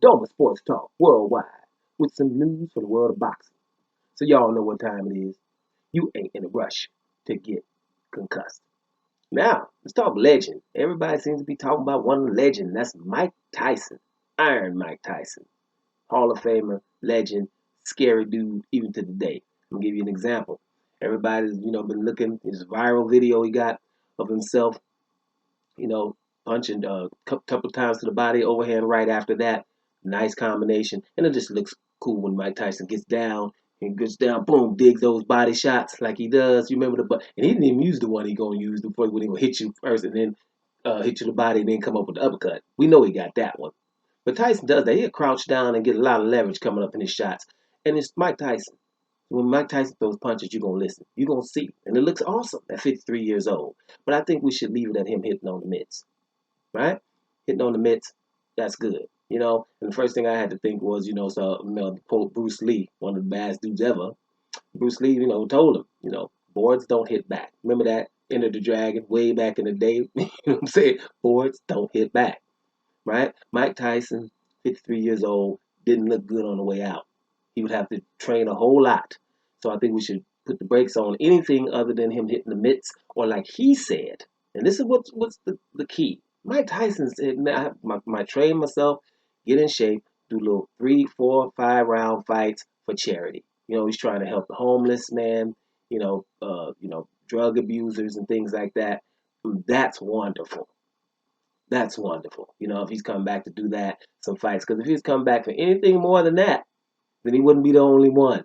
Doma Sports Talk Worldwide with some news from the world of boxing. So y'all know what time it is. You ain't in a rush to get concussed. Now, let's talk legend. Everybody seems to be talking about one legend. That's Mike Tyson. Iron Mike Tyson. Hall of Famer, legend, scary dude, even to today. I'm gonna give you an example. Everybody's, been looking at his viral video he got of himself, you know, punching a couple times to the body, overhand right after that. Nice combination. And it just looks cool when Mike Tyson gets down and gets down, boom, digs those body shots like he does. You remember and he didn't even use the one he gonna use before when he gonna hit you first and then hit you in the body and then come up with the uppercut. We know he got that one. But Tyson does that. He'll crouch down and get a lot of leverage coming up in his shots. And it's Mike Tyson. When Mike Tyson throws punches, you're going to listen. You're going to see. And it looks awesome at 53 years old. But I think we should leave it at him hitting on the mitts. Right? Hitting on the mitts, that's good. And the first thing I had to think was, quote Bruce Lee, one of the baddest dudes ever. Bruce Lee, told him, boards don't hit back. Remember that? Enter the Dragon way back in the day. You know what I'm saying? Boards don't hit back. Right? Mike Tyson, 53 years old, didn't look good on the way out. He would have to train a whole lot. So I think we should put the brakes on anything other than him hitting the mitts, or like he said, and this is what's the key. Mike Tyson said, "Man, I train myself, get in shape, do little 3, 4, 5 round fights for charity. He's trying to help the homeless man, drug abusers and things like that. That's wonderful. That's wonderful. If he's come back to do that, some fights. Because if he's come back for anything more than that, then he wouldn't be the only one.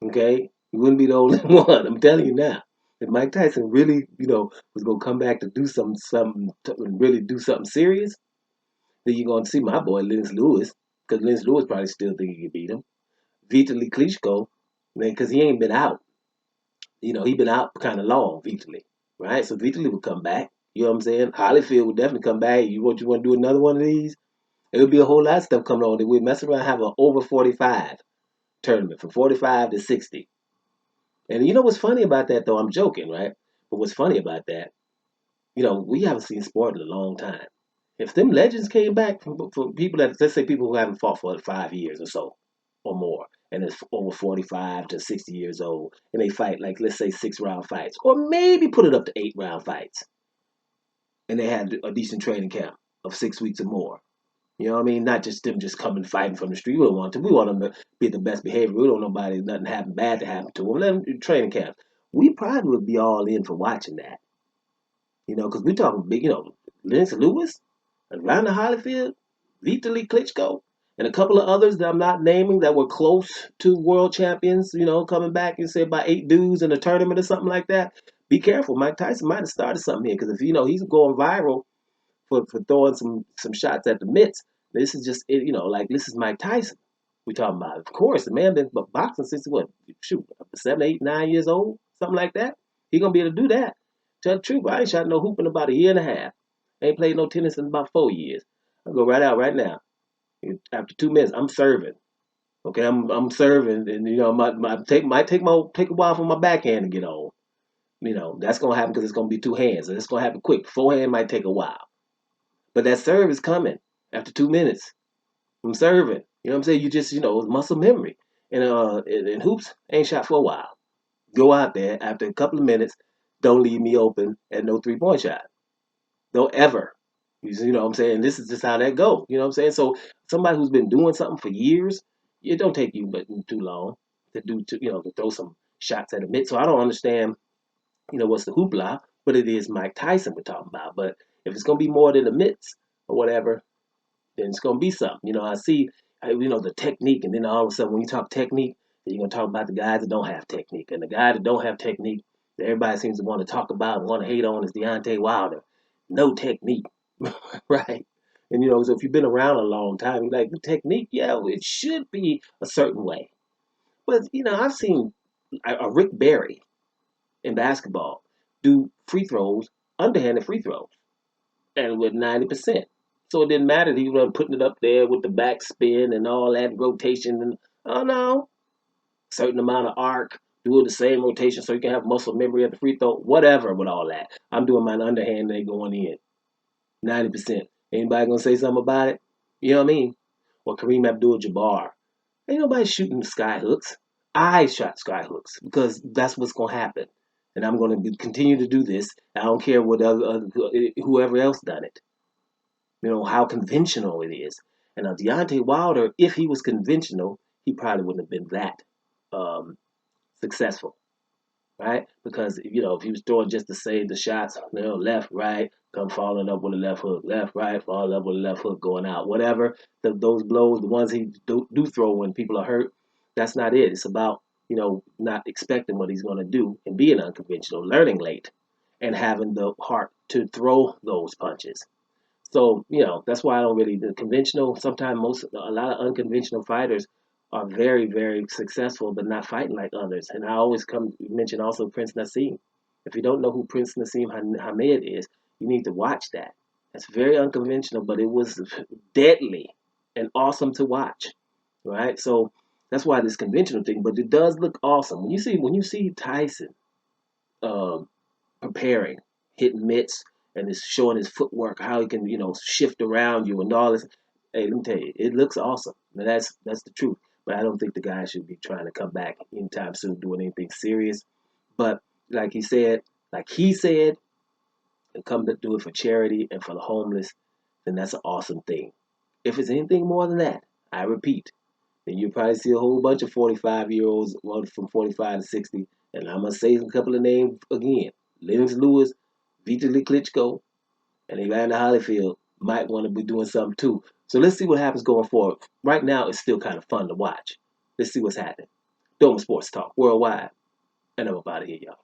Okay? He wouldn't be the only one. I'm telling you now. If Mike Tyson really, was gonna come back to do something to really do something serious, then you're gonna see my boy Lenz Lewis, because Lenz Lewis probably still think he can beat him. Vitaly Klitschko, man, because he ain't been out. He been out kind of long, Vitaly, right? So Vitaly would come back. You know what I'm saying? Holyfield would definitely come back. You want to do another one of these? It would be a whole lot of stuff coming on. We'd mess around and have an over 45 tournament from 45 to 60. And you know what's funny about that, though? I'm joking, right? But what's funny about that, we haven't seen sport in a long time. If them legends came back for people that, let's say people who haven't fought for 5 years or so or more, and it's over 45 to 60 years old, and they fight, like, let's say 6 round fights, or maybe put it up to 8 round fights, and they had a decent training camp of 6 weeks or more. You know what I mean? Not just them just coming fighting from the street. We don't want to. We want them to be the best behavior. We don't want nobody, nothing happen bad to happen to them. Let them do training camps. We probably would be all in for watching that. Because we talking big, Lennox Lewis, Ronda Holyfield, Vitaly Klitschko, and a couple of others that I'm not naming that were close to world champions, coming back and say about 8 dudes in a tournament or something like that. Be careful. Mike Tyson might have started something here because if, he's going viral for throwing some shots at the mitts. This is just like this is Mike Tyson we talking about. Of course, the man been boxing since what? Shoot, 7, 8, 9 years old, something like that. He gonna be able to do that. Tell the truth, I ain't shot no hoop in about a year and a half. Ain't played no tennis in about 4 years. I'll go right out right now. After 2 minutes, I'm serving. Okay, I'm serving, and might take a while for my backhand to get on. That's gonna happen because it's gonna be two hands, and it's gonna happen quick. Forehand might take a while. But that serve is coming after 2 minutes from serving. You know what I'm saying? You just, muscle memory. And hoops ain't shot for a while. Go out there after a couple of minutes. Don't leave me open at no 3-point shot. Don't ever. You know what I'm saying? This is just how that go. You know what I'm saying? So somebody who's been doing something for years, it don't take you but too long to throw some shots at a mid. So I don't understand, what's the hoopla, but it is Mike Tyson we're talking about. But if it's gonna be more than the mitts or whatever, then it's gonna be something. I see, the technique, and then all of a sudden when you talk technique, then you're gonna talk about the guys that don't have technique, and the guy that don't have technique that everybody seems to want to talk about and want to hate on is Deontay Wilder. No technique, right? And so if you've been around a long time, you're like the technique, yeah, it should be a certain way. But I've seen a Rick Barry in basketball do free throws, underhanded free throws, and with 90%. So it didn't matter that he was putting it up there with the backspin and all that rotation. And oh no, certain amount of arc, doing the same rotation so you can have muscle memory at the free throw, whatever with all that. I'm doing my underhand and they going in 90%. Anybody gonna say something about it? You know what I mean? or Kareem Abdul-Jabbar. Ain't nobody shooting sky hooks. I shot sky hooks because that's what's gonna happen, and I'm gonna continue to do this. I don't care what whoever else done it. You know how conventional it is. And now Deontay Wilder, if he was conventional, he probably wouldn't have been that um, successful, right? Because if he was throwing just to save the shots, left, right, come following up with a left hook, left, right, following up with a left hook, going out, whatever. Those blows, the ones he do throw when people are hurt, that's not it. It's about not expecting what he's going to do and being unconventional, learning late, and having the heart to throw those punches. So, that's why I don't really the conventional. Sometimes a lot of unconventional fighters are very, very successful, but not fighting like others. And I always come mention also Prince Nassim. If you don't know who Prince Nassim Hamed is, you need to watch that. It's very unconventional, but it was deadly and awesome to watch. Right? So that's why this conventional thing, but it does look awesome. When you see Tyson, um, preparing, hitting mitts, and it's showing his footwork, how he can, shift around you and all this. Hey, let me tell you, it looks awesome. Now, that's the truth. But I don't think the guy should be trying to come back anytime soon doing anything serious. But like he said, and come to do it for charity and for the homeless, then that's an awesome thing. If it's anything more than that, I repeat, then you probably see a whole bunch of 45-year-olds, well, from 45 to 60. And I'm going to say a couple of names again. Lennox Lewis, Vitaly Klitschko, and Evander Holyfield might want to be doing something too. So let's see what happens going forward. Right now, it's still kind of fun to watch. Let's see what's happening. Doma Sports Talk Worldwide. And I'm about to hear y'all.